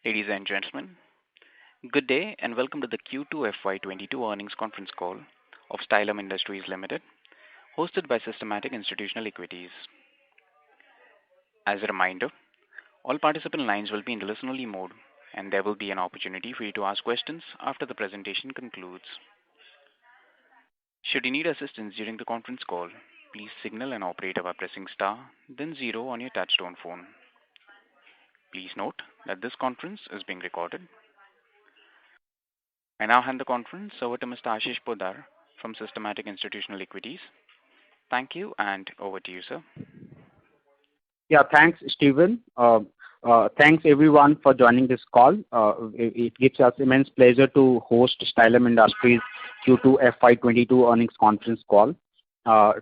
Ladies and gentlemen, good day and welcome to the Q2 FY22 earnings conference call of Stylum Industries Limited, hosted by Systematix Institutional Equities. As a reminder, all participant lines will be in listen-only mode, and there will be an opportunity for you to ask questions after the presentation concludes. Should you need assistance during the conference call, please signal an operator by pressing star, then zero on your touchtone phone. Please note that this conference is being recorded. I now hand the conference over to Mr. Ashish Poddar from Systematix Institutional Equities. Thank you, and over to you, sir. Yeah, thanks, Stephen. Thanks everyone for joining this call. It gives us immense pleasure to host Stylum Industries Q2 FY22 earnings conference call.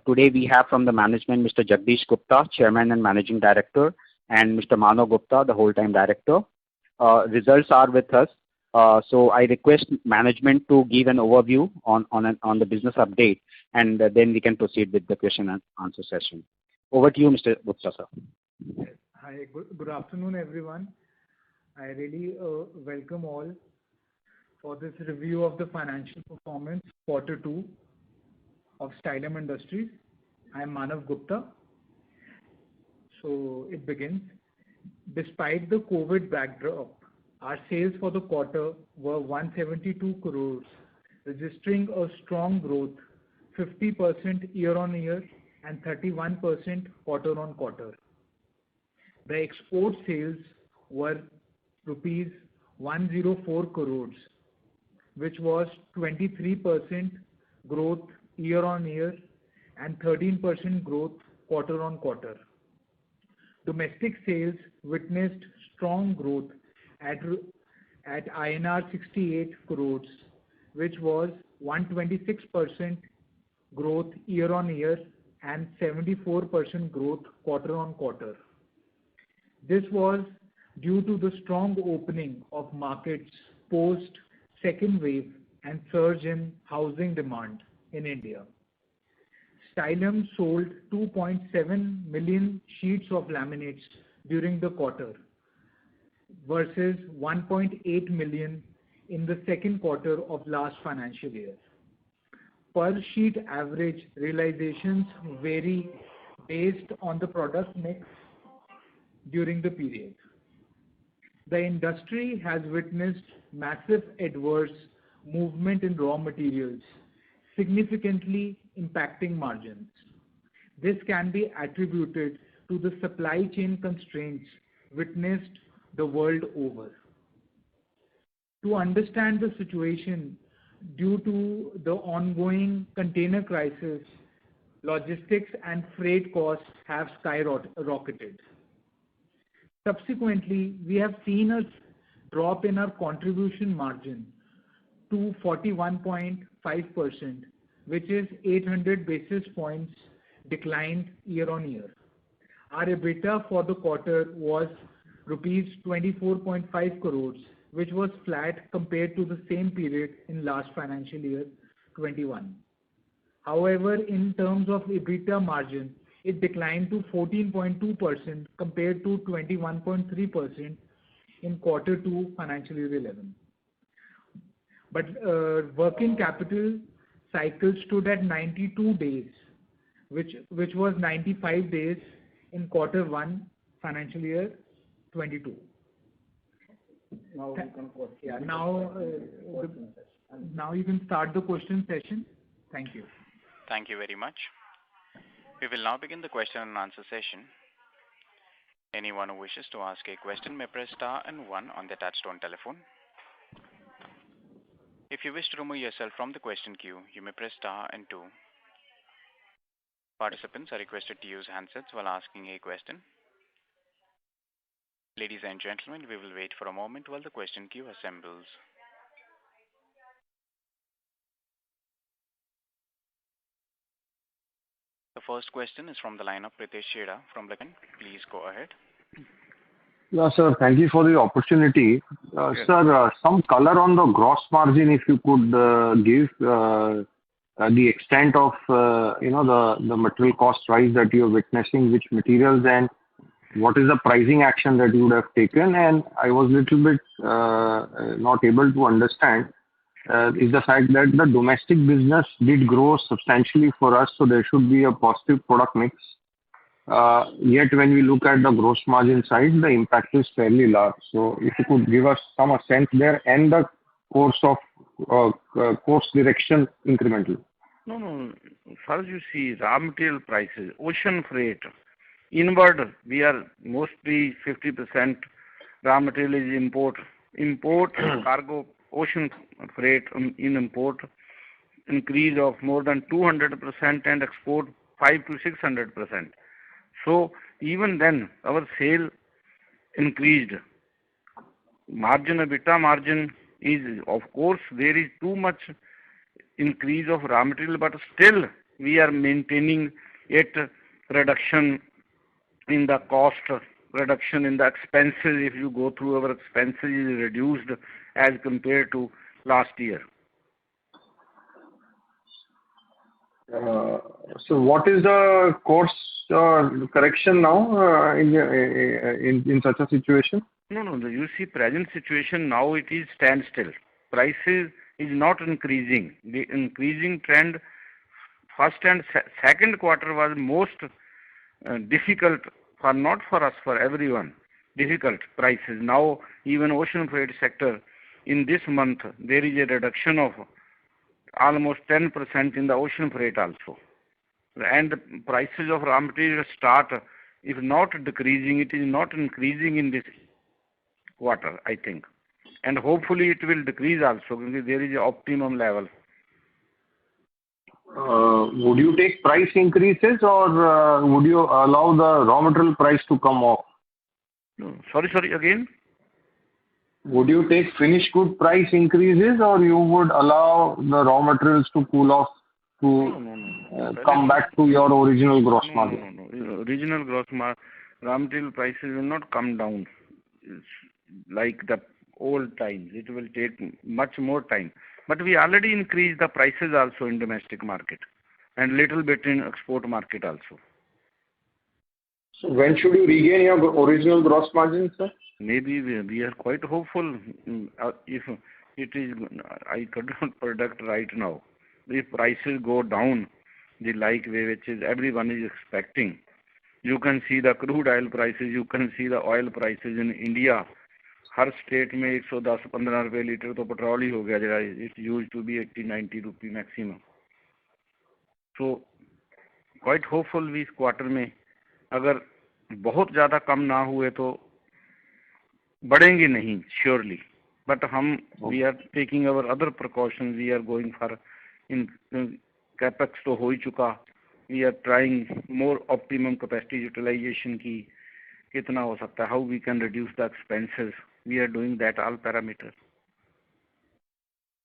Today we have from the management Mr. Jagdish Gupta, Chairman and Managing Director, and Mr. Manav Gupta, the whole-time Director. Results are with us. So I request management to give an overview on the business update, and then we can proceed with the question and answer session. Over to you, Mr. Gupta, sir. Hi, good afternoon, everyone. I really welcome all for this review of the financial performance quarter 2 of Stylum Industries. I am Manav Gupta. So it begins. Despite the COVID backdrop, our sales for the quarter were 172 crores, registering a strong growth, 50% year-on-year and 31% quarter-on-quarter. The export sales were rupees 104 crores, which was 23% growth year-on-year and 13% growth quarter-on-quarter. Domestic sales witnessed strong growth at INR 68 crores, which was 126% growth year-on-year and 74% growth quarter-on-quarter. This was due to the strong opening of markets post second wave and surge in housing demand in India. Stylum sold 2.7 million sheets of laminates during the quarter versus 1.8 million in the second quarter of last financial year. Per sheet average realizations vary based on the product mix during the period. The industry has witnessed massive adverse movement in raw materials, significantly impacting margins. This can be attributed to the supply chain constraints witnessed the world over. To understand the situation due to the ongoing container crisis, logistics and freight costs have skyrocketed. Subsequently, we have seen a drop in our contribution margin to 41.5%, which is 800 basis points declined year-on-year. Our EBITDA for the quarter was rupees 24.5 crores, which was flat compared to the same period in last financial year 21. However, in terms of EBITDA margin, it declined to 14.2% compared to 21.3% in quarter 2 financial year 11. But working capital cycle stood at 92 days, which was 95 days in quarter 1 financial year 22. Now you can start the question session. Thank you. Thank you very much. We will now begin the question and answer session. Anyone who wishes to ask a question may press star and 1 on their touchtone telephone. If you wish to remove yourself from the question queue, you may press star and 2. Participants are requested to use handsets while asking a question. Ladies and gentlemen, we will wait for a moment while the question queue assembles. The first question is from the line of Pritesh Chheda from Lakan. Please go ahead. Yeah, sir. Thank you for the opportunity. Sir, some color on the gross margin, if you could give the extent of the material cost rise that you're witnessing, which materials, and what is the pricing action that you would have taken? And I was little bit not able to understand is the fact that the domestic business did grow substantially for us, so there should be a positive product mix. Yet when we look at the gross margin side, the impact is fairly large. So if you could give us some sense there and the course direction incremental. No. First you see raw material prices, ocean freight. Inward, we are mostly 50% raw material is import. Import cargo, ocean freight in import increase of more than 200% and export 5 to 600%. So even then our sale increased. Margin, EBITDA margin is, of course, there is too much increase of raw material, but still we are maintaining it, reduction in the cost, reduction in the expenses. If you go through our expenses is reduced as compared to last year. So what is the course correction now in such a situation? No. You see, present situation now it is standstill. Prices is not increasing. The increasing trend, first and second quarter was most difficult for not for us, for everyone. Difficult prices. Now even ocean freight sector in this month there is a reduction of almost 10% in the ocean freight also. And the prices of raw material start, if not decreasing, it is not increasing in this quarter, I think. And hopefully it will decrease also because there is an optimum level. Would you take price increases or would you allow the raw material price to come off? No, sorry, again? Would you take finished good price increases or you would allow the raw materials to cool off to come back to your original gross margin? No. Original gross margin, raw material prices will not come down. It's like the old times. It will take much more time. But we already increased the prices also in domestic market and little bit in export market also. So when should you regain your original gross margin, sir? Maybe we are quite hopeful. If it is, I could not predict right now. If prices go down the like way which is everyone is expecting, you can see the crude oil prices, you can see the oil prices in India. Her state में 110-15 रुपए litre तो petrol ही हो गया जरा. It use to be 80-90 rupee maximum. So quite hopeful भी इस quarter में अगर बहुत ज़्यादा कम ना हुए तो बढ़ेंगे नहीं श्योरली. बट हम we are taking our other precaution. We are going for in capex तो हो ही चुका. We are trying more optimum capacity utilisation की कितना हो सकता है. How we can reduce the expenses. We are doing that all parameters.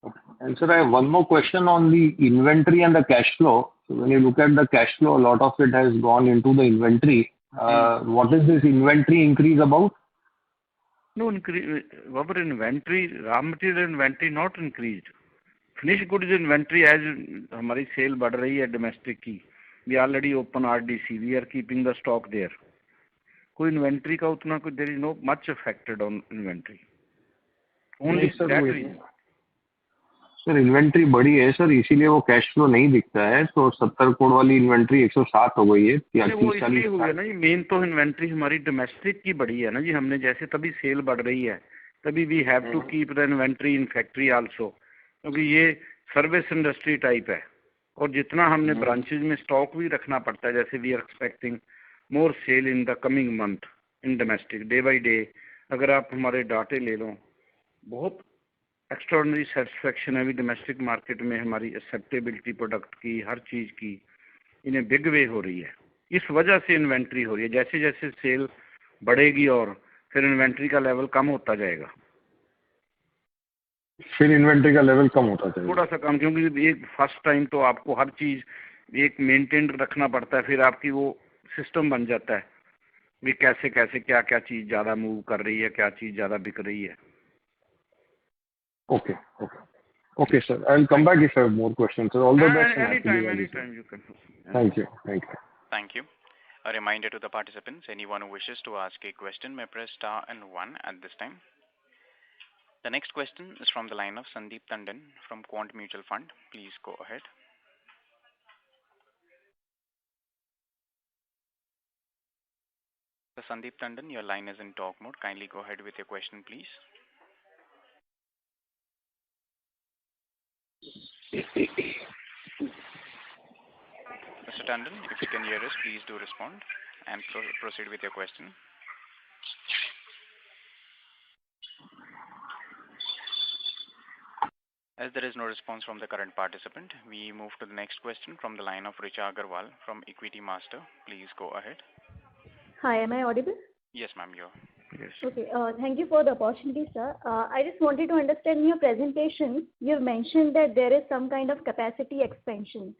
Okay. And sir, I have one more question on the inventory and the cash flow. So when you look at the cash flow, a lot of it has gone into the inventory. What is this inventory increase about? No increase. Our inventory, raw material inventory not increased. Finished goods inventory as हमारी sale बढ़ रही है domestic की. We already open RDC. We are keeping the stock there. कोई inventory का उतना कोई there is no much affected on inventory. Only that. Sir inventory बड़ी है सर, इसीलिए वो कैश फ्लो नहीं दिखता है. तो 70 करोड़ वाली इन्वेंट्री 107 हो गई है. वो इसलिए हो गया ना जी. मेन तो इन्वेंट्री हमारी डोमेस्टिक की बड़ी है ना जी. हमने जैसे तभी सेल बढ़ रही है तभी we have to keep the inventory in factory also, क्योंकि ये सर्विस इंडस्ट्री टाइप है और जितना हमने ब्रांचेज में स्टॉक भी रखना पड़ता है. जैसे we are expecting more sale in the coming month in domestic day by day. अगर आप हमारे डाटे ले लो, बहुत एक्स्ट्राऑर्डिनरी सेटिस्फेक्शन है अभी डोमेस्टिक मार्केट में. हमारी एक्सेप्टेबिलिटी प्रोडक्ट की हर चीज़ की इन्हें बिग वे हो रही है. इस वजह से इन्वेंट्री हो रही है. जैसे जैसे सेल बढ़ेगी और फिर इन्वेंट्री का लेवल कम होता जाएगा. फिर इन्वेंट्री का लेवल कम होता जाएगा थोड़ा सा कम, क्योंकि एक फर्स्ट टाइम तो आपको हर चीज़ एक मेंटेन रखना पड़ता है. फिर आपकी वो सिस्टम बन जाता है भी कैसे कैसे क्या क्या चीज ज्यादा मूव कर रही है, क्या चीज ज्यादा बिक रही है. Okay sir, I will come back if I have more questions. Sir, all the best. Anytime you can. Thank you. Thank you. A reminder to the participants, anyone who wishes to ask a question may press star and one at this time. The next question is from the line of Sandeep Tandon from Quant Mutual Fund. Please go ahead. So Sandeep Tandon, your line is in talk mode. Kindly go ahead with your question, please. Mr. Tandon, if you can hear us, please do respond and proceed with your question. As there is no response from the current participant, we move to the next question from the line of Richa Agarwal from Equity Master. Please go ahead. Hi, am I audible? Yes, ma'am, you're. Yes. Okay, thank you for the opportunity, sir. I just wanted to understand in your presentation, you've mentioned that there is some kind of capacity expansion.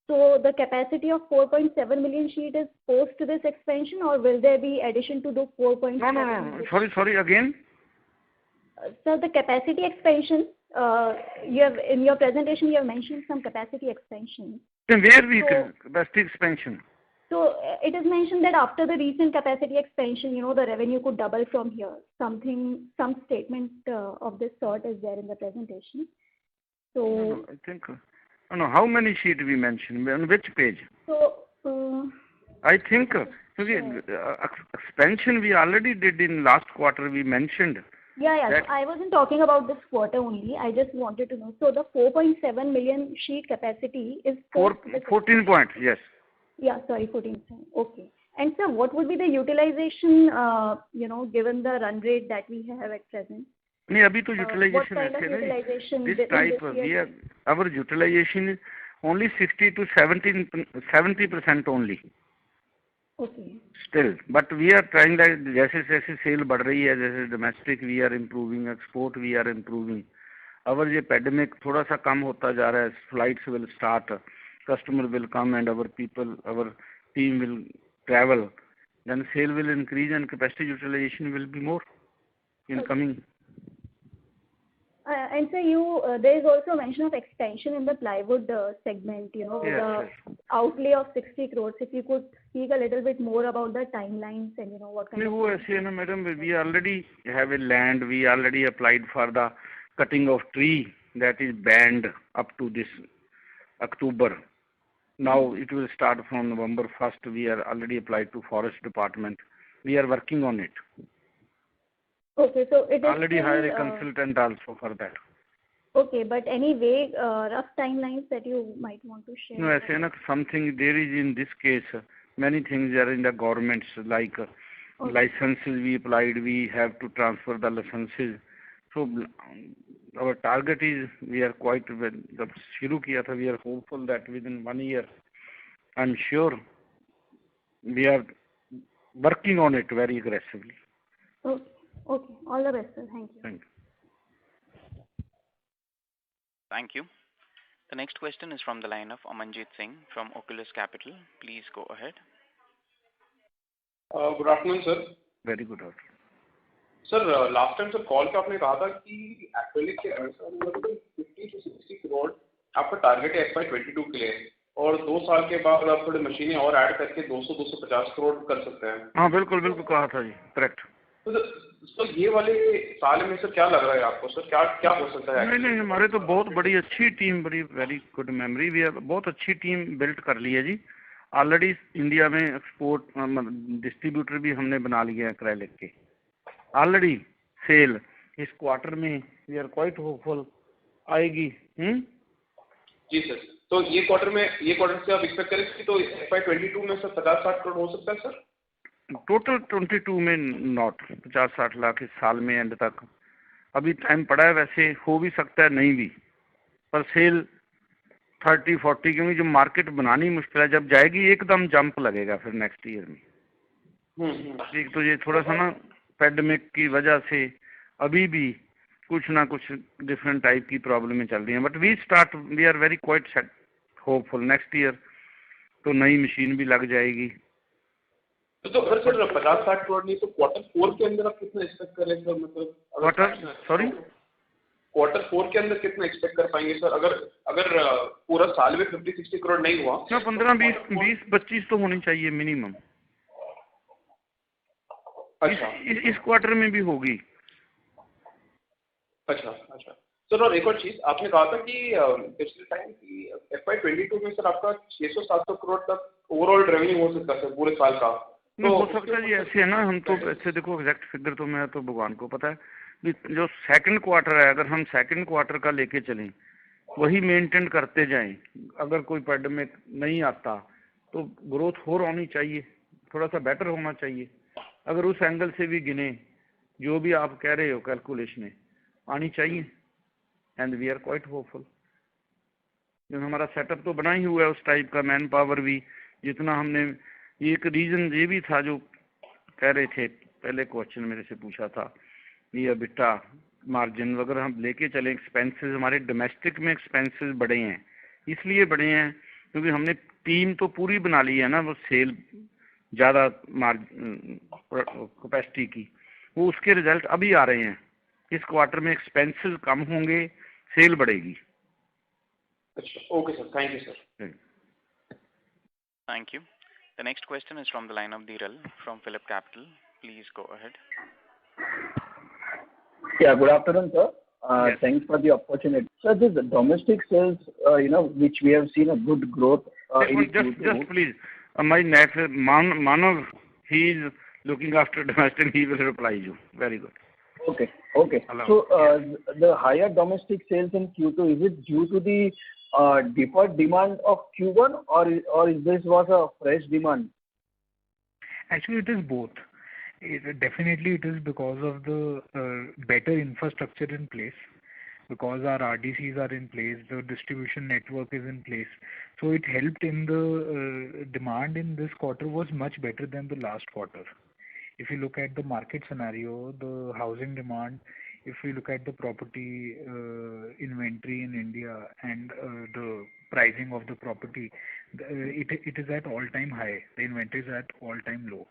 So the capacity of 4.7 million sheet is post to this expansion, or will there be addition to the 4.7? No. Sorry, again. So the capacity expansion, you have in your presentation, you have mentioned some capacity expansion. Then where capacity expansion? So it is mentioned that after the recent capacity expansion, the revenue could double from here. Some statement of this sort is there in the presentation. So No, I think. No, how many sheet we mentioned? On which page? So I think expansion we already did in last quarter. We mentioned. Yeah. So I wasn't talking about this quarter only. I just wanted to know. So the 4.7 million sheet capacity is 14 points. Yes. Yeah, sorry, 14%. Okay. And sir, what would be the utilization, given the run rate that we have at present? नहीं अभी तो utilization what kind of utilization this type our utilization is only 60 to 70% only. Okay. Still, but we are trying that जैसे sale बढ़ रही है, जैसे domestic we are improving, export we are improving. Our ये pandemic थोड़ा सा कम होता जा रहा है, flights will start, customer will come and our team will travel, then sale will increase and capacity utilization will be more in coming. And sir, there is also mention of expansion in the plywood segment, with the outlay of 60 crores. If you could speak a little bit more about the timelines and what kind of. वो ऐसे है ना madam, we already have a land. We already applied for the cutting of tree that is banned up to this October. Now it will start from November 1st. We are already applied to Forest Department. We are working on it. Okay, so it is already hired a consultant also for that. Okay, but any vague rough timelines that you might want to share? No, ऐसे ना something there is in this case. Many things are in the governments like licenses we applied. We have to transfer the licenses. So our target is we are quite जब शुरू किया था we are hopeful that within 1 year I'm sure we are working on it very aggressively. Okay, all the best, sir. Thank you. Thank you. Thank you. The next question is from the line of Amanjit Singh from Oculus Capital. Please go ahead. Good afternoon, sir. Very good afternoon. Sir, last time sir call पे आपने कहा था कि acrylic के 50 to 60 crore आपका target है FY22 के लिए और 2 साल के बाद आप थोड़ी मशीनें और ऐड करके 200-250 करोड़ कर सकते हैं. हाँ बिल्कुल कहा था जी, करेक्ट. तो ये वाले साल में सर क्या लग रहा है आपको सर, क्या हो सकता है? नहीं हमारे तो बहुत बड़ी अच्छी टीम, बड़ी वेरी गुड मेमोरी, भी बहुत अच्छी टीम बिल्ड कर ली है जी. ऑलरेडी इंडिया में एक्सपोर्ट डिस्ट्रीब्यूटर भी हमने बना लिए हैं एक्रेलिक के. ऑलरेडी सेल इस क्वार्टर में वी आर क्वाइट होपफुल आएगी. जी सर, तो ये क्वार्टर से आप एक्सपेक्ट करें कि तो FY22 में सर 50-60 करोड़ हो सकता है सर? टोटल 22 में नॉट 50-60 लाख इस साल में एंड तक अभी टाइम पड़ा है. वैसे हो भी सकता है नहीं भी, पर सेल 30-40 क्योंकि जो मार्केट बनानी मुश्किल है, जब जाएगी एकदम जंप लगेगा फिर नेक्स्ट ईयर में. ठीक, तो ये थोड़ा सा ना पैंडेमिक की वजह से अभी भी कुछ ना कुछ डिफरेंट टाइप की प्रॉब्लमें चल रही हैं. But we are very quite set hopeful. Next year तो नई मशीन भी लग जाएगी. तो अगर सर 50-60 करोड़ नहीं तो क्वार्टर 4 के अंदर आप कितना एक्सपेक्ट कर रहे हैं सर? मतलब क्वार्टर 4 के अंदर कितना एक्सपेक्ट कर पाएंगे सर? अगर पूरा साल में 50-60 करोड़ नहीं हुआ, 15-20-25 तो होनी चाहिए मिनिमम. अच्छा इस क्वार्टर में भी होगी। अच्छा अच्छा सर, और एक और चीज़ आपने कहा था कि पिछले टाइम की FY22 में सर आपका 600-700 करोड़ तक ओवरऑल रेवेन्यू हो सकता है सर पूरे साल का। नहीं हो सकता जी, ऐसे है ना, हम तो ऐसे देखो एग्जैक्ट फिगर तो मैं तो भगवान को पता है कि जो सेकंड क्वार्टर है, अगर हम सेकंड क्वार्टर का लेके चलें, वही मेंटेन करते जाएं, अगर कोई पैंडेमिक नहीं आता तो ग्रोथ और होनी चाहिए, थोड़ा सा बेटर होना चाहिए। अगर उस एंगल से भी गिने, जो भी आप कह रहे हो कैलकुलेशन आनी चाहिए, and we are quite hopeful. जो हमारा सेटअप तो बना ही हुआ है उस टाइप का, मैन पावर भी जितना हमने, एक रीजन ये भी था जो कह रहे थे, पहले क्वेश्चन मेरे से पूछा था, ये बिट्टा मार्जिन वगैरह हम लेके चले, एक्सपेंसेस हमारे डोमेस्टिक में एक्सपेंसेस बढ़े हैं, इसलिए बढ़े हैं क्योंकि हमने टीम तो पूरी बना ली है ना, वो सेल ज़्यादा कैपेसिटी की, वो उसके रिजल्ट अभी आ रहे हैं। इस क्वार्टर में एक्सपेंसेस कम होंगे, सेल बढ़ेगी। अच्छा okay sir, thank you sir. Thank you. The next question is from the line of Dhiral from Phillip Capital. Please go ahead. Yeah, good afternoon, sir. Yes. Thanks for the opportunity. Sir, this domestic sales, which we have seen a good growth. Just please, my next Manav, he is looking after domestic. He will reply you. Very good. Okay. Hello. So, the higher domestic sales in Q2, is it due to the deferred demand of Q1, or is this was a fresh demand? Actually, it is both. Definitely, it is because of the better infrastructure in place, because our RDCs are in place, the distribution network is in place. So it helped in the demand in this quarter was much better than the last quarter. If you look at the market scenario, the housing demand, if we look at the property inventory in India and the pricing of the property, it is at all-time high. The inventory is at all-time low.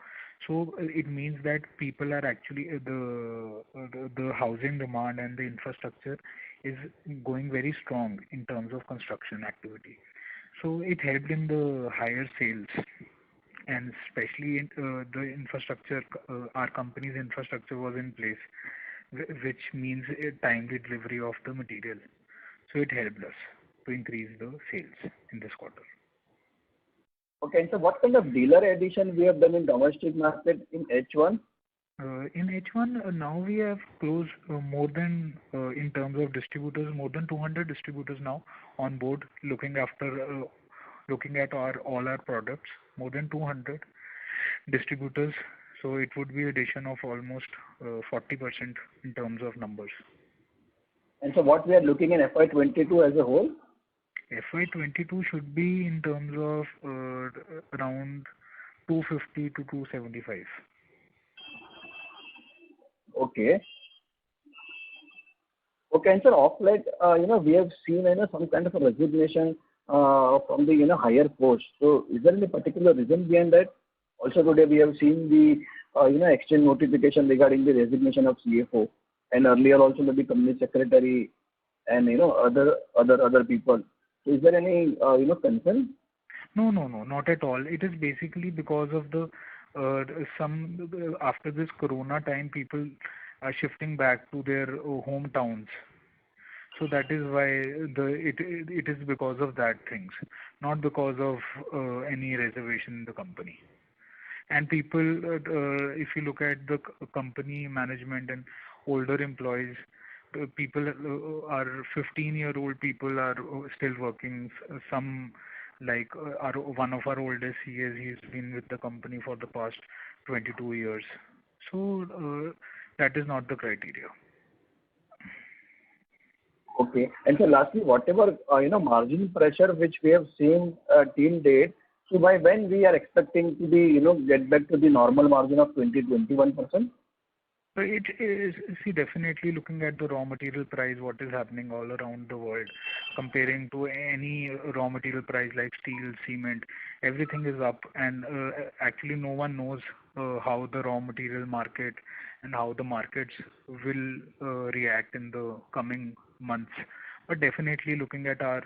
So it means that people are actually the housing demand and the infrastructure is going very strong in terms of construction activity. So it helped in the higher sales, and especially in the infrastructure, our company's infrastructure was in place, which means a timely delivery of the material. So it helped us to increase the sales in this quarter. Okay, and so what kind of dealer addition we have done in domestic market in H1? In H1, now we have closed more than, in terms of distributors, more than 200 distributors now on board, looking at all our products, more than 200 distributors. So it would be addition of almost 40% in terms of numbers. And so what we are looking in FY22 as a whole? FY22 should be in terms of around 250 to 275. Okay, and sir, off late, we have seen some kind of a resignation from the higher post. So is there any particular reason behind that? Also today we have seen the exchange notification regarding the resignation of CFO, and earlier also the company secretary and other people. So is there any concern? No, not at all. It is basically because of the after this corona time, people are shifting back to their hometowns. So that is why it is because of that things, not because of any reservation in the company. And people, if you look at the company management and older employees, people are 15-year-old people are still working. Some like one of our oldest CAs, he's been with the company for the past 22 years. So that is not the criteria. Okay. And so lastly, whatever margin pressure which we have seen till date, so by when we are expecting to be get back to the normal margin of 20-21%? It is, see, definitely looking at the raw material price, what is happening all around the world, comparing to any raw material price like steel, cement, everything is up, and actually no one knows how the raw material market and how the markets will react in the coming months. But definitely looking at our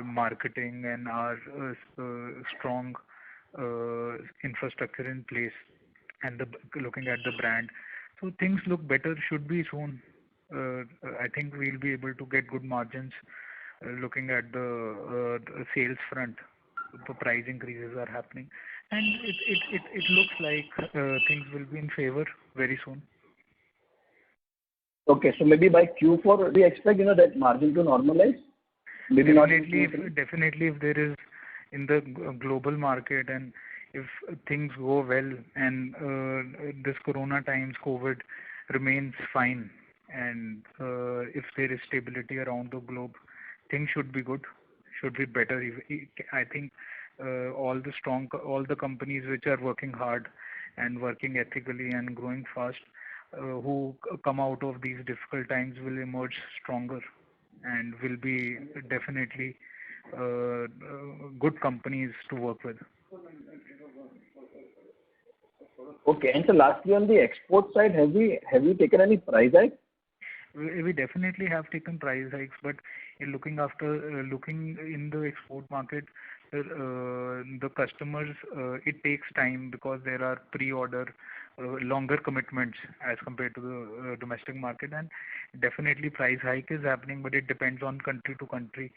marketing and our strong infrastructure in place, and looking at the brand. So things look better, should be soon. I think we'll be able to get good margins looking at the sales front. The price increases are happening, and it looks like things will be in favor very soon. Okay, so maybe by Q4 we expect that margin to normalize. Maybe Definitely, if there is in the global market, and if things go well, and this Corona times, COVID remains fine, and if there is stability around the globe, things should be good, should be better. I think all the companies which are working hard and working ethically and growing fast, who come out of these difficult times, will emerge stronger and will be definitely good companies to work with. Okay, and so lastly, on the export side, have you taken any price hike? We definitely have taken price hikes, but looking in the export market, the customers, it takes time because there are pre-order, longer commitments as compared to the domestic market, and definitely price hike is happening, but it depends on country to country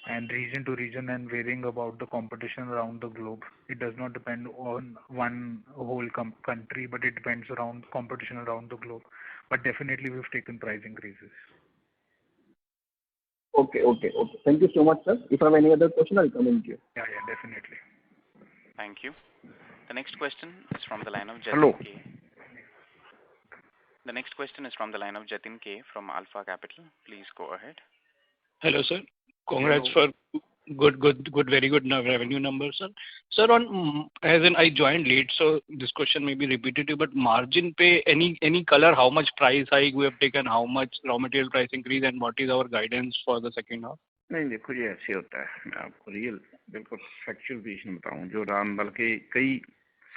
and region to region, and varying about the competition around the globe. It does not depend on one whole country, but it depends around competition around the globe. But definitely we've taken price increases. Okay. Thank you so much, sir. If I have any other question, I'll come in to you. Yeah, definitely. Thank you. The next question is from the line of Jatin Hello. K. The next question is from the line of Jatin K from Alpha Capital. Please go ahead. Hello, sir. Congrats for very good revenue numbers, sir. Sir, I joined late, so this question may be repetitive, but margin पे any color, how much price hike we have taken, how much raw material price increase, and what is our guidance for the second half? नहीं देखो ये ऐसे होता है, मैं आपको real बिल्कुल फैक्चुअल पोजीशन बताऊं, जो राम बल्कि कई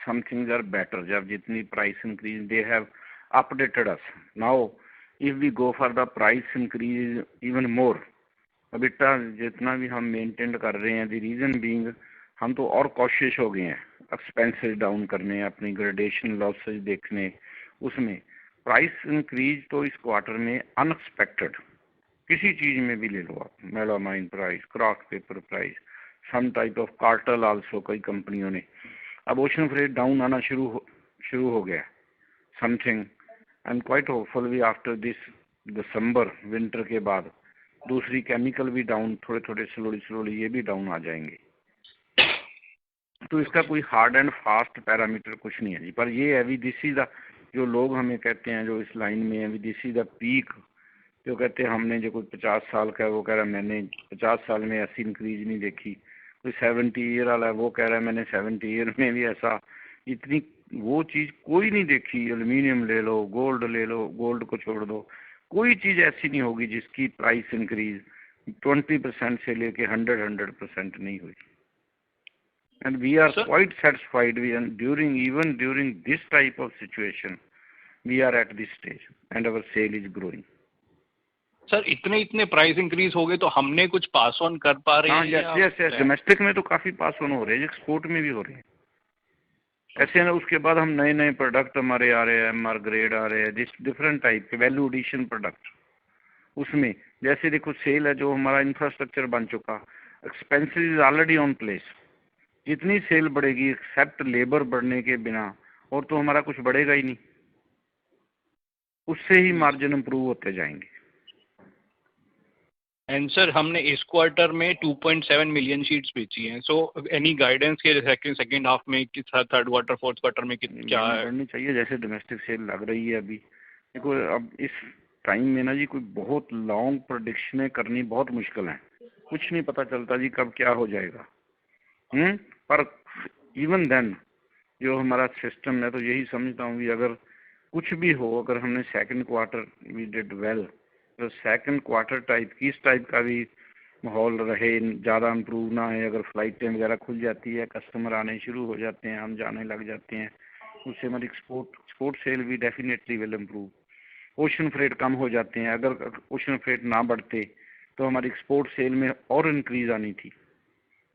some things are better, जब जितनी price increase they have updated us. Now if we go for the price increase even more, अभी जितना भी हम मेंटेन कर रहे हैं, द रीजन बीइंग हम तो और कॉशियस हो गए हैं, एक्सपेंसेस डाउन करने, अपनी ग्रेडेशन लॉसेज देखने, उसमें प्राइस इंक्रीज तो इस क्वार्टर में अनएक्सपेक्टेड, किसी चीज में भी ले लो आप, melamine price, kraft paper price, some type of cartel also, कई कंपनियों ने, अब ओशन फ्रेट डाउन आना शुरू हो गया something, and quite hopefully after this December winter के बाद दूसरी केमिकल भी डाउन, थोड़े स्लोली ये भी डाउन आ जाएंगे. तो इसका कोई हार्ड एंड फास्ट पैरामीटर कुछ नहीं है जी, पर ये है भी दिस इज द, जो लोग हमें कहते हैं जो इस लाइन में है भी दिस इज द पीक, जो कहते हैं हमने जो कोई 50 साल का है वो कह रहा है मैंने 50 साल में ऐसी इंक्रीज नहीं देखी, कोई 70 ईयर वाला है वो कह रहा है मैंने 70 ईयर में भी ऐसा इतनी वो चीज़ कोई नहीं देखी. एल्यूमिनियम ले लो, गोल्ड को छोड़ दो, कोई चीज़ ऐसी नहीं होगी जिसकी प्राइस इंक्रीज 20% से लेके 100% नहीं हुई. And we are quite satisfied during this type of situation, we are at this stage and our sale is growing. Sir इतने प्राइस इंक्रीज हो गए तो हमने कुछ पास ऑन कर पा रहे हैं? यस, डोमेस्टिक में तो काफी पास ऑन हो रहे हैं, एक्सपोर्ट में भी हो रहे हैं ऐसे ना. उसके बाद हम नए प्रोडक्ट हमारे आ रहे हैं, एमआर ग्रेड आ रहे हैं, डिफरेंट टाइप के वैल्यू एडिशन प्रोडक्ट, उसमें जैसे देखो सेल है, जो हमारा इंफ्रास्ट्रक्चर बन चुका, expenses is already on place, जितनी सेल बढ़ेगी एक्सेप्ट लेबर बढ़ने के बिना और तो हमारा कुछ बढ़ेगा ही नहीं, उससे ही मार्जिन इंप्रूव होते जाएंगे. एंड सर हमने इस क्वार्टर में 2.7 मिलियन शीट्स बेची हैं, सो एनी गाइडेंस के सेकंड हाफ में कि थर्ड क्वार्टर फोर्थ क्वार्टर में क्या बढ़नी चाहिए? जैसे डोमेस्टिक सेल लग रही है अभी, देखो अब इस टाइम में ना जी कोई बहुत लॉन्ग प्रेडिक्शनें करनी बहुत मुश्किल है, कुछ नहीं पता चलता जी कब क्या हो जाएगा. पर इवन देन जो हमारा सिस्टम है, तो यही समझता हूँ कि अगर कुछ भी हो, अगर हमने second quarter we did well, तो सेकंड क्वार्टर इस टाइप का भी माहौल रहे, ज़्यादा इम्प्रूव ना है, अगर फ्लाइटें वगैरह खुल जाती है, कस्टमर आने शुरू हो जाते हैं, हम जाने लग जाते हैं, उससे हमारी एक्सपोर्ट सेल भी definitely will improve. Ocean freight कम हो जाते हैं, अगर ओशन फ्रेट ना बढ़ते तो हमारी एक्सपोर्ट सेल में और इंक्रीज आनी थी,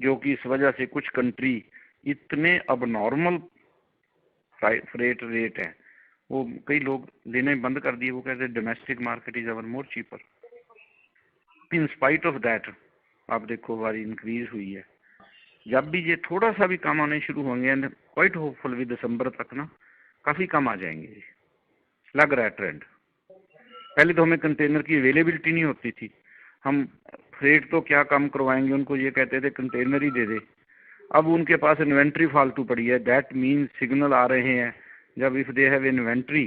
जो कि इस वजह से कुछ कंट्री इतने अब नॉर्मल फ्रेट रेट है वो कई लोग लेने बंद कर दिए, वो कहते हैं domestic market is our more cheaper. In spite of that आप देखो हमारी इंक्रीज हुई है। जब भी ये थोड़ा सा भी कम आने शुरू होंगे एंड क्वाइट होपफुल भी दिसंबर तक ना काफ़ी कम आ जाएंगे जी, लग रहा है ट्रेंड। पहले तो हमें कंटेनर की अवेलेबिलिटी नहीं होती थी, हम फ्रेट तो क्या कम करवाएंगे, उनको ये कहते थे कंटेनर ही दे दे। अब उनके पास इन्वेंट्री फालतू पड़ी है, दैट मीन्स सिग्नल आ रहे हैं जब इफ दे हैव इन्वेंट्री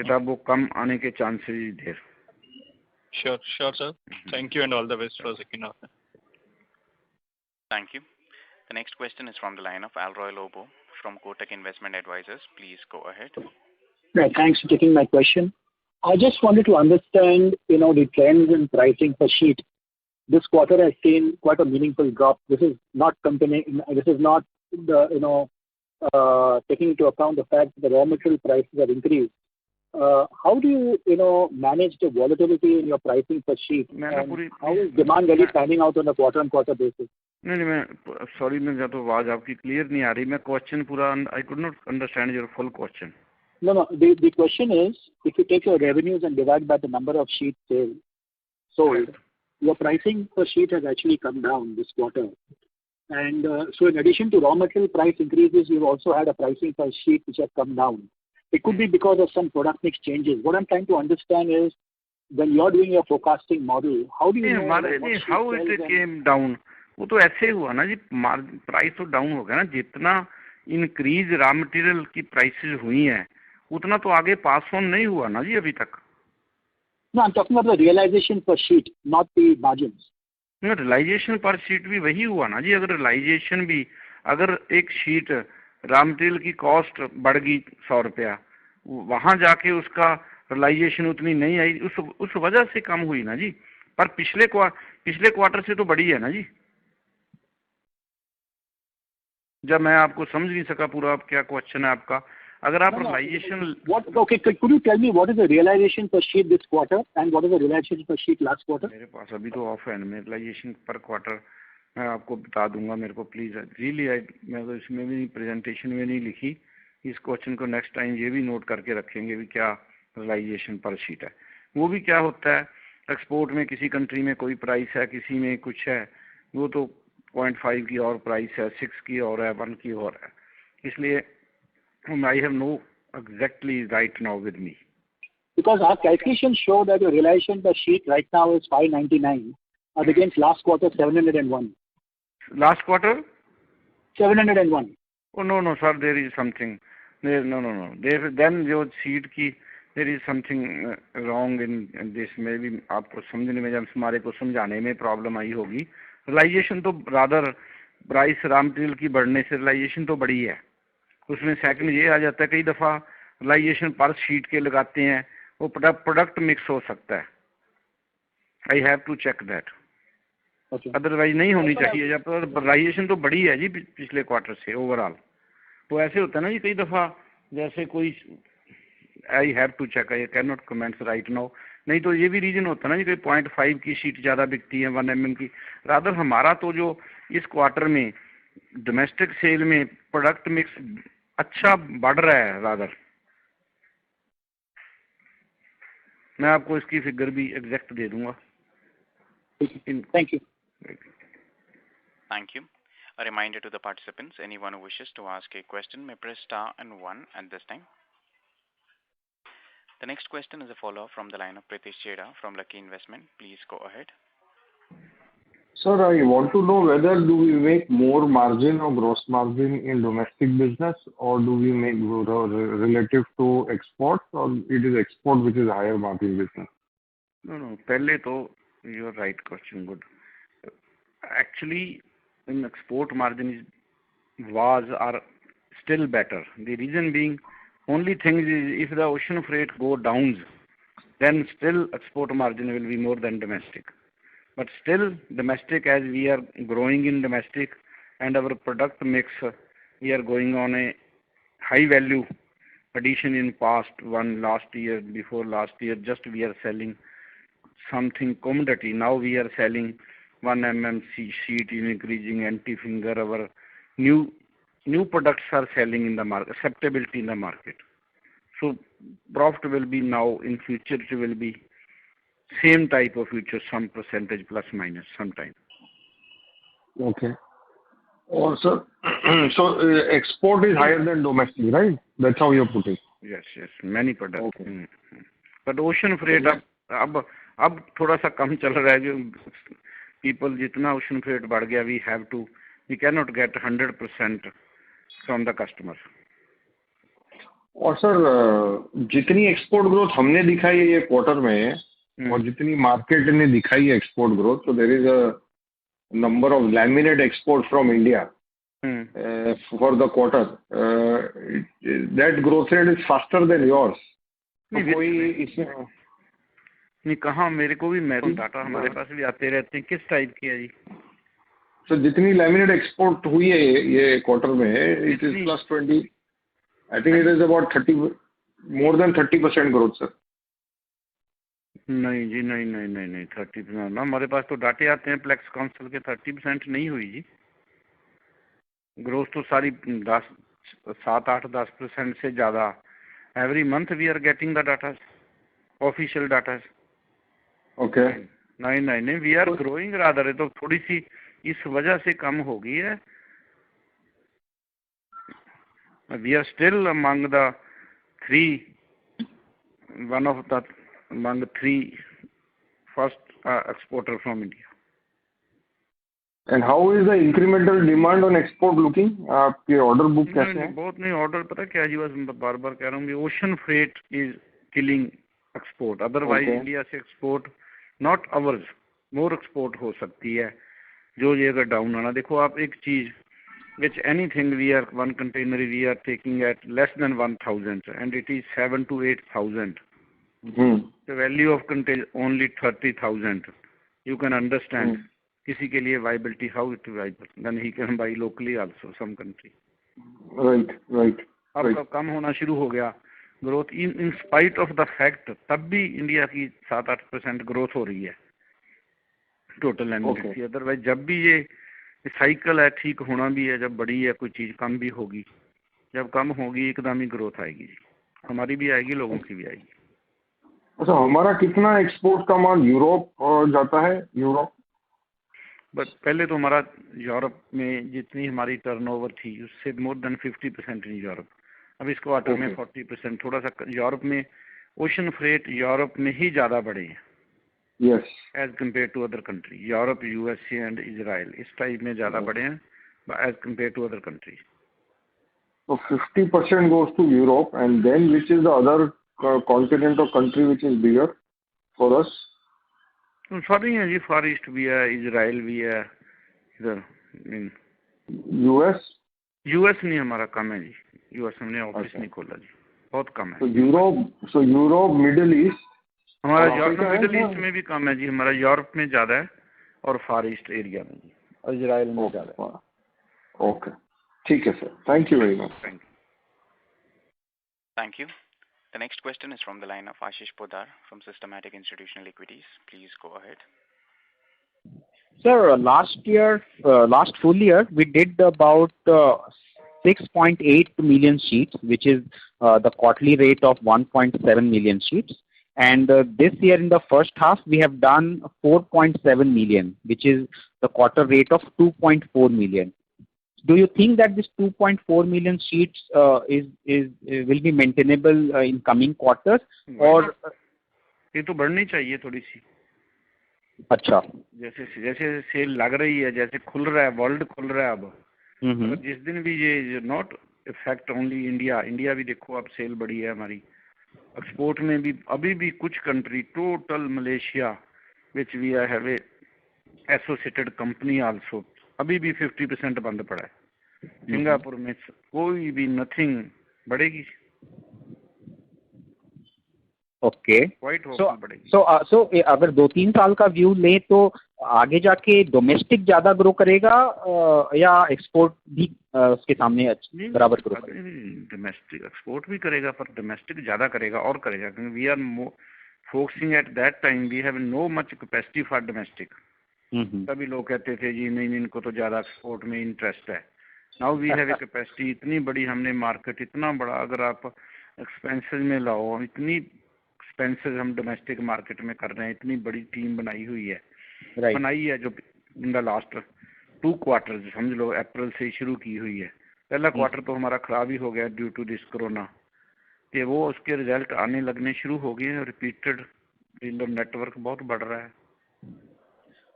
तब वो कम आने के chances there. Sure, sir. Thank you and all the best for second half. Thank you. The next question is from the line of Alroy Lobo from Kotak Investment Advisors. Please go ahead. Right. Thanks for taking my question. I just wanted to understand, the trends in pricing per sheet. This quarter has seen quite a meaningful drop. This is not taking into account the fact that the raw material prices have increased. How do you manage the volatility in your pricing per sheet? And how is demand really panning out on a quarter-on-quarter basis? नहीं मैं sorry, मैं या तो आवाज़ आपकी clear नहीं आ रही, मैं क्वेश्चन पूरा I could not understand your full question. No. The question is, if you take your revenues and divide by the number of sheets sold, your pricing per sheet has actually come down this quarter. And so in addition to raw material price increases, you've also had a pricing per sheet which has come down. It could be because of some product mix changes. What I'm trying to understand is, when you're doing your forecasting model, how do you know how it came down? वो तो ऐसे हुआ ना जी, price तो down हो गया ना, जितना इंक्रीज रॉ मटेरियल की प्राइसेस हुई हैं उतना तो आगे पास ऑन नहीं हुआ ना जी अभी तक। No, I'm talking about the realization per sheet, not the margins. No, realisation पर शीट भी वही हुआ ना जी। अगर रियलाइजेशन भी, अगर एक शीट रॉ मटेरियल की कॉस्ट बढ़ गई 100 रुपया, वहाँ जाके उसका रियलाइजेशन उतनी नहीं आई, उस वजह से कम हुई ना जी। पर पिछले क्वार्टर से तो बढ़ी है ना जी। जब मैं आपको समझ नहीं सका पूरा आप क्या क्वेश्चन है आपका। अगर आप realisation Okay, could you tell me what is the realization per sheet this quarter and what is the realization per sheet last quarter? मेरे पास अभी तो ऑफ हैंड में रियलाइजेशन पर क्वार्टर मैं आपको बता दूंगा, मेरे को प्लीज़ रियली मैं तो इसमें भी प्रेजेंटेशन में नहीं लिखी। इस क्वेश्चन को नेक्स्ट टाइम ये भी नोट करके रखेंगे भी क्या रियलाइजेशन पर शीट है। वो भी क्या होता है, एक्सपोर्ट में किसी कंट्री में कोई प्राइस है, किसी में कुछ है, वो तो 0.5 की और प्राइस है, 6 की और है, 1 की और है। इसलिए I have no exactly right now with me. Because our calculations show that your realization per sheet right now is 599 against last quarter 701. Last quarter? 701. Oh no sir, there is something. No. Then your sheet की there is something wrong in this. Maybe आपको समझने में, जब हमारे को समझाने में problem आई होगी। रियलाइजेशन तो रादर प्राइस रॉ मटेरियल की बढ़ने से रियलाइजेशन तो बढ़ी है। उसमें सेकंड ये आ जाता है, कई दफ़ा रियलाइजेशन पर शीट के लगाते हैं, वो प्रोडक्ट मिक्स हो सकता है। I have to check that, otherwise नहीं होनी चाहिए। जब रियलाइजेशन तो बढ़ी है जी पिछले क्वार्टर से ओवरऑल। तो ऐसे होता है ना जी, कई दफ़ा जैसे कोई I have to check, I can not comments right now. नहीं तो ये भी रीजन होता है ना जी, कोई 0.5 की शीट ज़्यादा बिकती है 1 mm की। रादर हमारा तो जो इस क्वार्टर में डोमेस्टिक सेल में प्रोडक्ट मिक्स अच्छा बढ़ रहा है रादर। मैं आपको इसकी फिगर भी एग्जैक्ट दे दूंगा। Thank you. Thank you. A reminder to the participants, anyone who wishes to ask a question may press star and 1 at this time. The next question is a follow-up from the line of Pritesh Chheda from Lucky Investment. Please go ahead. Sir, I want to know whether do we make more margin or gross margin in domestic business, or do we make relative to export, or it is export which is higher margin business? No. पहले तो your right question, good. Actually, in export margin are still better. The reason being, only thing is if the ocean freight go down, then still export margin will be more than domestic. But still domestic, as we are growing in domestic and our product mix, we are going on a high value addition in last year, before last year, just we are selling something commodity. Now we are selling 1 mm sheet in increasing anti-finger, our new new products are selling in the market, acceptability in the market. So profit will be now, in future it will be same type of future, some percentage plus minus sometime. Okay. Or sir, so export is higher than domestic, right? That's how you put it. Yes, many products. Okay. But ocean freight अब थोड़ा सा कम चल रहा है, जो people जितना ocean freight बढ़ गया, we cannot get 100% from the customers. और सर जितनी एक्सपोर्ट ग्रोथ हमने दिखाई है ये क्वार्टर में और जितनी मार्केट ने दिखाई है export growth, so there is a number of laminate export from India for the quarter. That growth rate is faster than yours. नहीं कहाँ, मेरे को भी डाटा हमारे पास भी आते रहते हैं. किस टाइप की है जी? So जितनी laminate export हुई है ये क्वार्टर में, it is plus 20. I think it is about 30, more than 30% growth, sir. नहीं जी, नहीं 30%. ना हमारे पास तो डाटे आते हैं प्लेक्स काउंसिल के, 30% नहीं हुई जी. ग्रोथ तो सारी 7-8-10% से ज़्यादा. Every month we are getting the data, official data. Okay. नहीं वी आर ग्रोइंग रादर. है तो थोड़ी सी इस वजह से कम हो गई है. We are still among the among 3 first exporter from India. And how is the incremental demand on export looking? आपके order book कैसे हैं? बहुत नहीं ऑर्डर, पता क्या जी, बस बार बार कह रहा हूँ, ocean freight is killing export. Otherwise India से export, not ours, more export हो सकती है. जो ये अगर डाउन आना, देखो आप एक चीज, which anything we are, one container we are taking at less than 1,000 and it is 7,000 to 8,000. The value of container only 30,000. You can understand. किसी के लिए viability, how it is viable. Then he can buy locally also some country. Right. अब कम होना शुरू हो गया growth, in spite of the fact, तब भी इंडिया की 7-8% ग्रोथ हो रही है टोटल एनर्जी. अदरवाइज जब भी ये साइकिल है, ठीक होना भी है, जब बड़ी है कोई चीज कम भी होगी. जब कम होगी एकदम ही ग्रोथ आएगी. हमारी भी आएगी, लोगों की भी आएगी. अच्छा, हमारा कितना एक्सपोर्ट का माल यूरोप जाता है? यूरोप बस पहले तो हमारा यूरोप में जितनी हमारी टर्नओवर थी उससे मोर देन 50% इन यूरोप. अब इस क्वार्टर में 40%, थोड़ा सा यूरोप में ओशन फ्रेट यूरोप में ही ज्यादा बढ़े हैं. Yes. As compared to other countries, Europe, USA and Israel, इस टाइप में ज़्यादा बढ़े हैं as compared to other countries. So 50% goes to Europe, and then which is the other continent or country which is bigger for us? सारी हैं जी, फार east भी है, Israel भी है, इधर यूएस नहीं, हमारा कम है जी. यूएस हमने ऑफिस नहीं खोला जी, बहुत कम है. So यूरोप, मिडिल ईस्ट, हमारा यूरोप मिडिल ईस्ट में भी कम है जी. हमारा यूरोप में ज्यादा है और फार ईस्ट एरिया में जी, और इजराइल में ज्यादा है. ओके, ठीक है sir, thank you very much. Thank you. The next question is from the line of Ashish Podar from Systematic Institutional Equities. Please go ahead. Sir, last full year, we did about 6.8 million sheets, which is the quarterly rate of 1.7 million sheets. And this year in the first half, we have done 4.7 million, which is the quarter rate of 2.4 million. Do you think that this 2.4 million sheets will be maintainable in coming quarters, or ये तो बढ़नी चाहिए थोड़ी सी. अच्छा, जैसे cell लग रही है, जैसे खुल रहा है, वर्ल्ड खुल रहा है अब. जिस दिन भी ये नॉट इफेक्ट ओनली इंडिया भी देखो अब सेल बढ़ी है हमारी. एक्सपोर्ट में भी अभी भी कुछ country, total Malaysia which we are have associated company also, अभी भी 50% बंद पड़ा है. सिंगापुर में कोई भी नथिंग बढ़ेगी. ओके, सो अगर 2-3 साल का व्यू लें तो आगे जाके डोमेस्टिक ज्यादा ग्रो करेगा या एक्सपोर्ट भी उसके सामने बराबर ग्रो करेगा? डोमेस्टिक एक्सपोर्ट भी करेगा, पर डोमेस्टिक ज्यादा करेगा और करेगा, क्योंकि we are focusing at that time, we have no much capacity for domestic. तभी लोग कहते थे जी नहीं इनको तो ज्यादा एक्सपोर्ट में इंटरेस्ट है. Now we have a capacity, इतनी बड़ी हमने मार्केट, इतना बड़ा, अगर आप एक्सपेंसेस में लाओ, इतनी एक्सपेंसेस हम डोमेस्टिक मार्केट में कर रहे हैं, इतनी बड़ी टीम बनाई हुई है, बनाई है जो इन द लास्ट 2 क्वार्टर्स समझ लो, अप्रैल से ही शुरू की हुई है। पहला क्वार्टर तो हमारा खराब ही हो गया ड्यू टू दिस कोरोना, कि वो उसके रिजल्ट आने लगने शुरू हो गए हैं। रिपीटेड डीलर नेटवर्क बहुत बढ़ रहा है।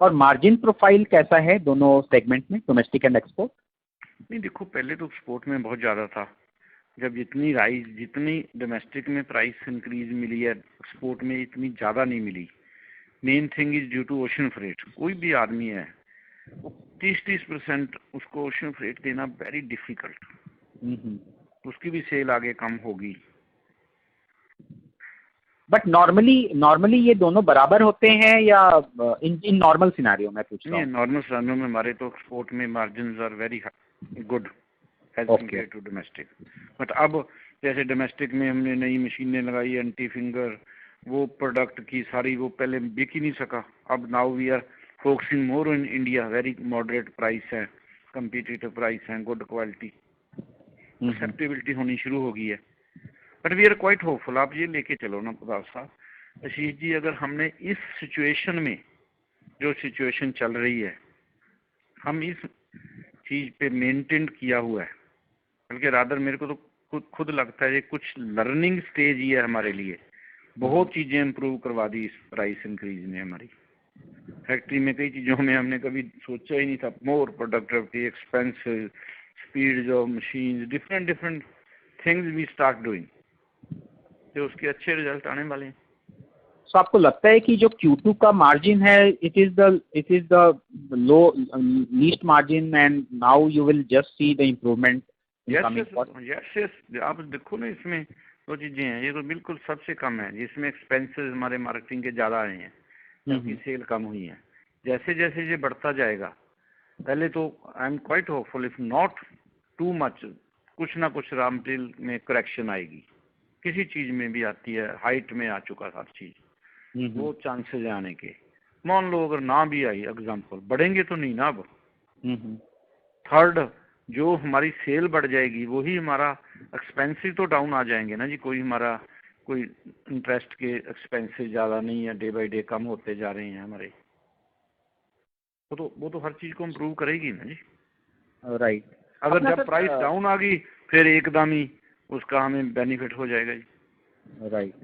और मार्जिन प्रोफाइल कैसा है दोनों सेगमेंट में, डोमेस्टिक एंड एक्सपोर्ट? नहीं देखो, पहले तो एक्सपोर्ट में बहुत ज़्यादा था, जब जितनी डोमेस्टिक में प्राइस इंक्रीज मिली है, एक्सपोर्ट में इतनी ज़्यादा नहीं मिली। Main thing is due to ocean freight. कोई भी आदमी है वो 30% उसको ओशन फ्रेट देना वेरी डिफिकल्ट, उसकी भी सेल आगे कम होगी। बट नॉर्मली ये दोनों बराबर होते हैं या इन नॉर्मल सिनेरियो में पूछ रहा हूँ? नॉर्मल सिनेरियो में हमारे तो एक्सपोर्ट में margin are very good as compare to domestic. But अब जैसे डोमेस्टिक में हमने नई मशीनें लगाई, एंटी फिंगर, वो प्रोडक्ट की सारी, वो पहले बिक ही नहीं सका। अब now we are focusing more in India, very moderate price है, कम्पिटिटिव प्राइस है, गुड क्वालिटी, एक्सेप्टेबिलिटी होनी शुरू हो गई है। But we are quite hopeful. आप ये लेके चलो ना प्रताप साहब, आशीष जी, अगर हमने इस सिचुएशन में, जो सिचुएशन चल रही है, हम इस चीज़ पे मेंटेन किया हुआ है, बल्कि रादर मेरे को तो खुद लगता है ये कुछ लर्निंग स्टेज ही है हमारे लिए। बहुत चीज़ें इम्प्रूव करवा दी इस प्राइस इंक्रीज ने हमारी फैक्ट्री में। कई चीज़ों में हमने कभी सोचा ही नहीं था। More productivity, expensive, speed of machine, different things we start doing, तो उसके अच्छे रिजल्ट आने वाले हैं। तो आपको लगता है कि जो Q2 का मार्जिन है, it is the low least margin and now you will just see the improvement? Yes, आप देखो ना, इसमें दो चीजें हैं। ये तो बिल्कुल सबसे कम है जिसमें एक्सपेंसेस हमारे मार्केटिंग के ज्यादा आए हैं, जबकि सेल कम हुई है। जैसे जैसे ये बढ़ता जाएगा, पहले तो I am quite hopeful, if not too much, कुछ ना कुछ रॉ मटेरियल में करेक्शन आएगी, किसी चीज में भी आती है। हाइट में आ चुका हर चीज, वो चांसेस है आने के। मान लो अगर ना भी आई, एग्जांपल, बढ़ेंगे तो नहीं ना अब। थर्ड, जो हमारी सेल बढ़ जाएगी वही हमारा एक्सपेंसिव तो डाउन आ जाएंगे ना जी। कोई इंटरेस्ट के एक्सपेंसेस ज़्यादा नहीं है, डे बाय डे कम होते जा रहे हैं हमारे। वो तो हर चीज़ को इम्प्रूव करेगी ना जी। राइट। अगर जब प्राइस डाउन आ गई फिर एकदम ही उसका हमें बेनिफिट हो जाएगा जी। राइट।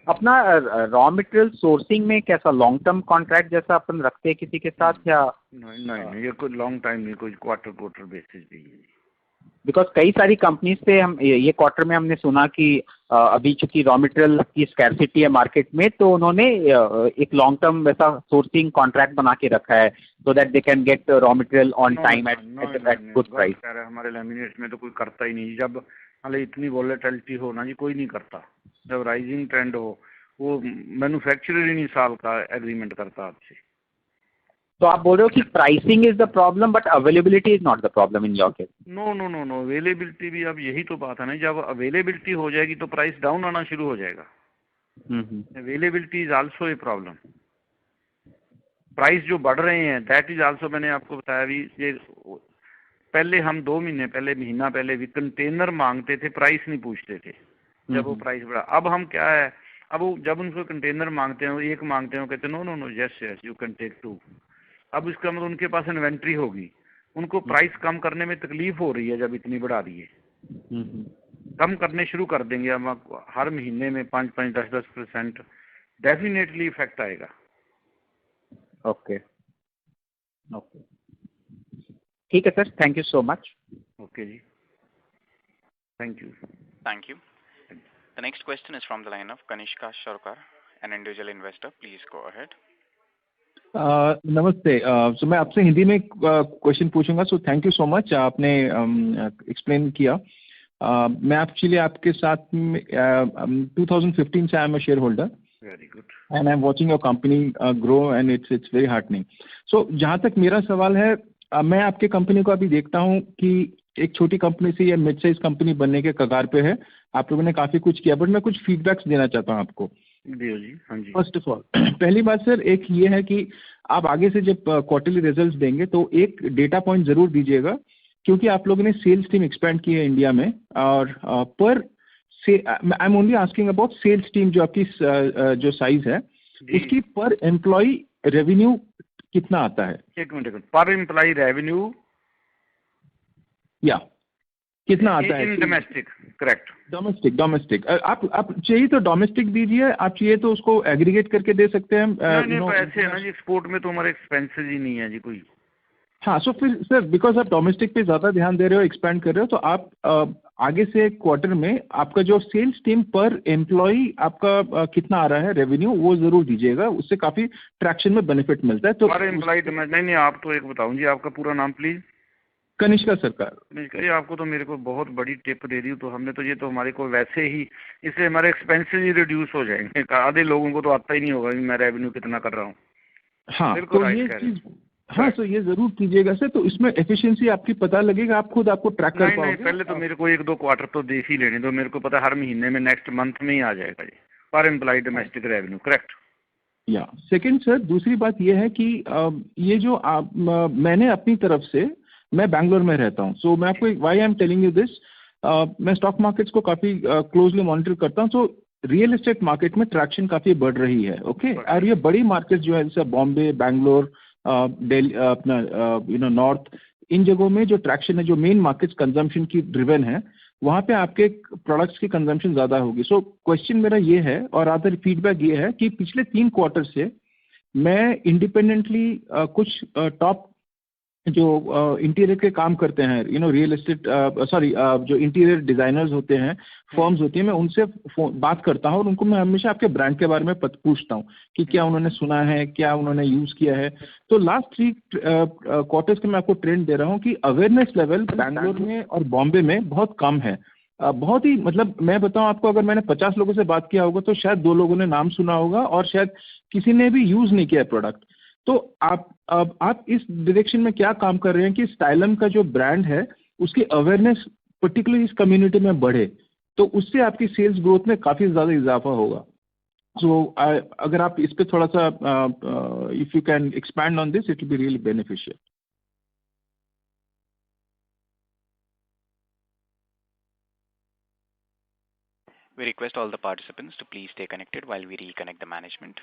अपना रॉ मटेरियल सोर्सिंग में कैसा, लॉन्ग टर्म कॉन्ट्रैक्ट जैसा अपन रखते हैं किसी के साथ या? नहीं, ये कोई लॉन्ग टाइम नहीं, कोई क्वार्टर बेसिस भी है। बिकॉज कई सारी कंपनीज से हम ये क्वार्टर में हमने सुना कि अभी चूंकि रॉ मटेरियल की स्कैर्सिटी है मार्केट में, तो उन्होंने एक लॉन्ग टर्म वैसा सोर्सिंग कॉन्ट्रैक्ट बना के रखा है so that they can get raw material on time at good price. हमारे लैमिनेट्स में तो कोई करता ही नहीं। जब मतलब इतनी वॉलेटिलिटी हो ना जी, कोई नहीं करता। जब राइजिंग ट्रेंड हो, वो मैन्युफैक्चरर ही नहीं साल का एग्रीमेंट करता आपसे। तो आप बोल रहे हो कि pricing is the problem but availability is not the problem in your case? No, availability भी, अब यही तो बात है ना, जब अवेलेबिलिटी हो जाएगी तो प्राइस डाउन आना शुरू हो जाएगा। Availability is also a problem. Price जो बढ़ रहे हैं, दैट इज आल्सो, मैंने आपको बताया भी, ये पहले हम 2 महीने पहले, महीना पहले भी कंटेनर मांगते थे, प्राइस नहीं पूछते थे जब वो प्राइस बढ़ा। अब हम क्या है, अब वो जब उनको कंटेनर मांगते हैं, एक मांगते हैं, वो कहते हैं no yes you can take 2। अब इसका मतलब उनके पास इन्वेंट्री होगी, उनको प्राइस कम करने में तकलीफ हो रही है। जब इतनी बढ़ा दी है, कम करने शुरू कर देंगे हम हर महीने में 5-5, 10-10% डेफिनेटली इफेक्ट आएगा। ओके, ठीक है sir, thank you so much. Okay जी, thank you. Thank you. The next question is from the line of Kanishka Sharkar, an individual investor. Please go ahead. नमस्ते। सो मैं आपसे हिंदी में क्वेश्चन पूछूंगा। So thank you so much, आपने explain किया। मैं actually आपके साथ 2015 से I am a shareholder. Very good. And I am watching your company grow and it's very heartening. So जहाँ तक मेरा सवाल है, मैं आपके कंपनी को अभी देखता हूँ कि एक छोटी कंपनी से या मिड साइज कंपनी बनने के कगार पे है। आप लोगों ने काफ़ी कुछ किया, बट मैं कुछ फीडबैक्स देना चाहता हूँ आपको। जी, हाँ जी। फर्स्ट ऑफ ऑल, पहली बात सर एक ये है कि आप आगे से जब क्वार्टरली रिजल्ट्स देंगे तो एक डेटा पॉइंट ज़रूर दीजिएगा क्योंकि आप लोगों ने सेल्स टीम एक्सपेंड की है इंडिया में, और पर से I am only asking about sales team, जो आपकी जो साइज है उसकी पर एम्प्लॉय रेवेन्यू कितना आता है? एक मिनट, पर एम्प्लॉय रेवेन्यू या कितना आता है? In domestic, correct. डोमेस्टिक आप चाहिए तो डोमेस्टिक दीजिए, आप चाहिए तो उसको एग्रीगेट करके दे सकते हैं। नहीं, ऐसे है ना जी, एक्सपोर्ट में तो हमारे एक्सपेंसेस ही नहीं है जी कोई। हाँ, सो फिर सर बिकॉज आप डोमेस्टिक पे ज़्यादा ध्यान दे रहे हो, एक्सपैंड कर रहे हो, तो आप आगे से क्वार्टर में आपका जो सेल्स टीम पर एम्प्लॉय आपका कितना आ रहा है रेवेन्यू, वो ज़रूर दीजिएगा, उससे काफ़ी ट्रैक्शन में बेनिफिट मिलता है। तो पर एम्प्लॉय नहीं, आप तो एक बताऊँ जी, आपका पूरा नाम प्लीज़। कनिष्का सरकार। कनिष्का जी, आपको तो मेरे को बहुत बड़ी टिप दे दी, तो हमने तो ये तो हमारे को वैसे ही, इससे हमारे एक्सपेंसेस ही रिड्यूस हो जाएंगे। आधे लोगों को तो आता ही नहीं होगा मैं रेवेन्यू कितना कर रहा हूँ। हाँ, तो ये चीज़, हाँ सर ये जरूर कीजिएगा सर, तो इसमें एफिशिएंसी आपकी पता लगेगा, आप खुद आपको ट्रैक कर पाओगे। नहीं, पहले तो मेरे को 1-2 क्वार्टर तो देख ही लेने दो, मेरे को पता हर महीने में नेक्स्ट मंथ में ही आ जाएगा जी पर एम्प्लॉय डोमेस्टिक रेवेन्यू, करेक्ट। या सेकंड सर, दूसरी बात ये है कि ये जो मैंने अपनी तरफ से, मैं बैंगलोर में रहता हूँ, सो मैं आपको why I am telling you this, मैं स्टॉक मार्केट्स को काफ़ी क्लोजली मॉनिटर करता हूँ, तो रियल एस्टेट मार्केट में ट्रैक्शन काफ़ी बढ़ रही है। ओके, और ये बड़ी मार्केट जो है जैसे बॉम्बे, बैंगलोर, दिल्ली, अपना नॉर्थ, इन जगहों में जो ट्रैक्शन है, जो मेन मार्केट्स कंजम्पशन की ड्रिवन है, वहाँ पे आपके प्रोडक्ट्स की कंजम्पशन ज़्यादा होगी। सो क्वेश्चन मेरा ये है और आधर फीडबैक ये है कि पिछले 3 क्वार्टर से मैं इंडिपेंडेंटली कुछ टॉप जो इंटीरियर के काम करते हैं, रियल एस्टेट जो इंटीरियर डिजाइनर्स होते हैं, फर्म्स होती हैं, मैं उनसे बात करता हूँ और उनको मैं हमेशा आपके ब्रांड के बारे में पूछता हूँ कि क्या उन्होंने सुना है, क्या उन्होंने यूज़ किया है। तो लास्ट 3 क्वार्टर्स के मैं आपको ट्रेंड दे रहा हूँ कि अवेयरनेस लेवल बैंगलोर में और बॉम्बे में बहुत कम है। बहुत ही, मतलब मैं बताऊं आपको, अगर मैंने 50 लोगों से बात किया होगा तो शायद 2 लोगों ने नाम सुना होगा और शायद किसी ने भी यूज़ नहीं किया प्रोडक्ट। तो आप इस डायरेक्शन में क्या काम कर रहे हैं कि स्टाइलम का जो ब्रांड है उसकी अवेयरनेस पर्टिकुलरली इस कम्युनिटी में बढ़े, तो उससे आपकी सेल्स ग्रोथ में काफ़ी ज़्यादा इजाफा होगा। सो अगर आप इस पे थोड़ा सा if you can expand on this, it will be really beneficial. We request all the participants to please stay connected while we reconnect the management.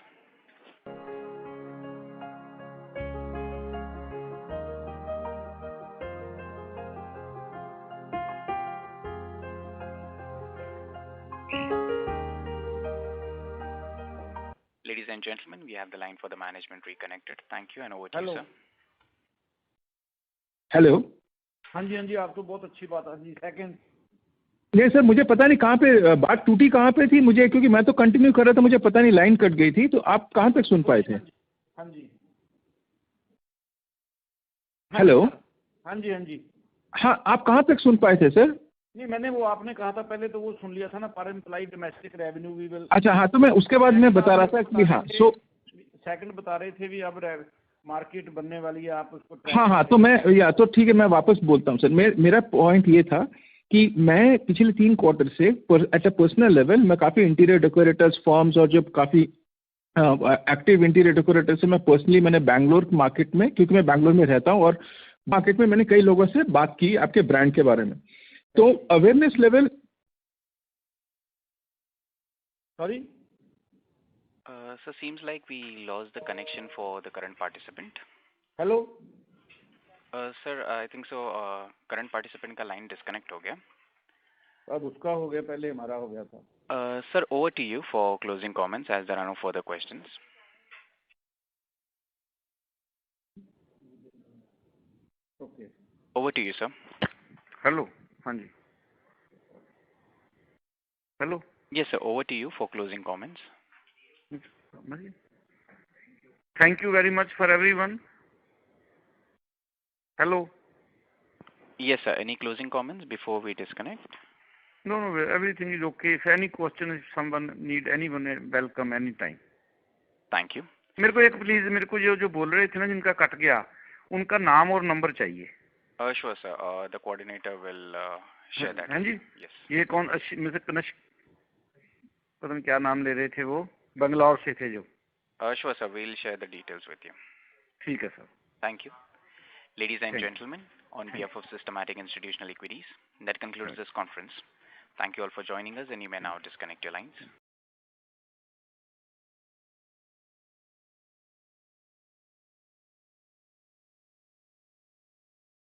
Ladies and gentlemen, we have the line for the management reconnected. Thank you and over to you, sir. Hello. हाँ जी, आप तो बहुत अच्छी बात है जी। Second नहीं sir, मुझे पता नहीं कहाँ पे बात टूटी, कहाँ पे थी मुझे, क्योंकि मैं तो कंटिन्यू कर रहा था, मुझे पता नहीं लाइन कट गई थी, तो आप कहाँ तक सुन पाए थे? हाँ जी, हेलो। हाँ जी। हाँ, आप कहाँ तक सुन पाए थे सर? नहीं, मैंने वो आपने कहा था पहले, तो वो सुन लिया था ना, पर employ domestic revenue we will. अच्छा हाँ, तो मैं उसके बाद मैं बता रहा था कि हाँ, सो सेकंड बता रहे थे भी अब मार्केट बनने वाली है, आप उसको। हाँ, तो मैं तो ठीक है, मैं वापस बोलता हूँ सर। मेरा पॉइंट ये था कि मैं पिछले 3 क्वार्टर से एट अ पर्सनल लेवल मैं काफ़ी इंटीरियर डेकोरेटर्स फर्म्स और जो काफ़ी एक्टिव इंटीरियर डेकोरेटर से मैं पर्सनली, मैंने बैंगलोर मार्केट में, क्योंकि मैं बैंगलोर में रहता हूँ, और मार्केट में मैंने कई लोगों से बात की आपके ब्रांड के बारे में। तो awareness level, sorry So seems like we lost the connection for the current participant. Hello Sir, I think so. Current participant का line disconnect हो गया। अब उसका हो गया, पहले हमारा हो गया था। Sir, over to you for closing comments as there are no further questions. Okay. Over to you, sir. Hello, हाँ जी, hello. Yes, sir. Over to you for closing comments. Thank you very much for everyone. Hello. Yes, sir. Any closing comments before we disconnect? No, everything is okay. If any question, if someone need anyone, welcome anytime. Thank you. मेरे को एक please, मेरे को जो बोल रहे थे ना, जिनका कट गया, उनका नाम और नंबर चाहिए। Sure, sir. The coordinator will share that. हाँ जी। Yes. ये कौन मुझे कनिष्क, पता नहीं क्या नाम ले रहे थे, वो बंगलौर से थे जो। Sure, sir. We'll share the details with you. ठीक है sir. Thank you. Ladies and gentlemen, On behalf of Systematic Institutional Equities, that concludes this conference. Thank you all for joining us, and you may now disconnect your lines.